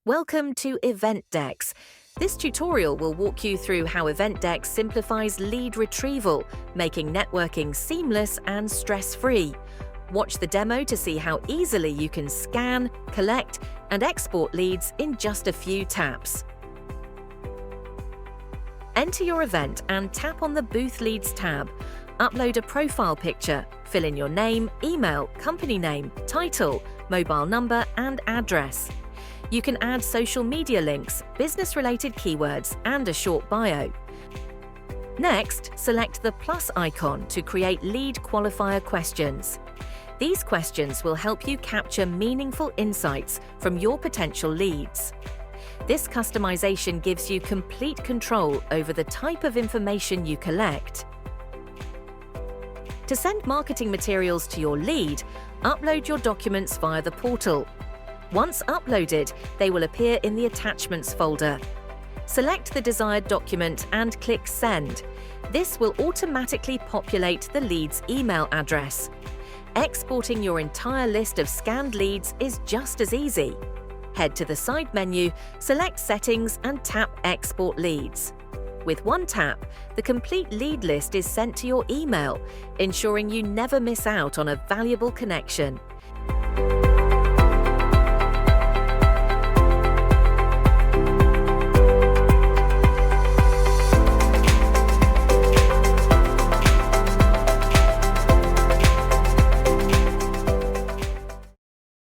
Welcome to Eventdex. This tutorial will walk you through how Eventdex simplifies lead retrieval, making networking seamless and stress-free. Watch the demo to see how easily you can scan, collect, and export leads in just a few taps. Enter your event and tap on the Booth Leads tab. Upload a profile picture, fill in your name, email, company name, title, mobile number, and address. You can add social media links, business-related keywords, and a short bio. Next, select the plus icon to create lead qualifier questions. These questions will help you capture meaningful insights from your potential leads. This customization gives you complete control over the type of information you collect. To send marketing materials to your lead, upload your documents via the portal. Once uploaded, they will appear in the Attachments folder. Select the desired document and click Send. This will automatically populate the lead's email address. Exporting your entire list of scanned leads is just as easy. Head to the side menu, select Settings and tap Export Leads. With one tap, the complete lead list is sent to your email, ensuring you never miss out on a valuable connection.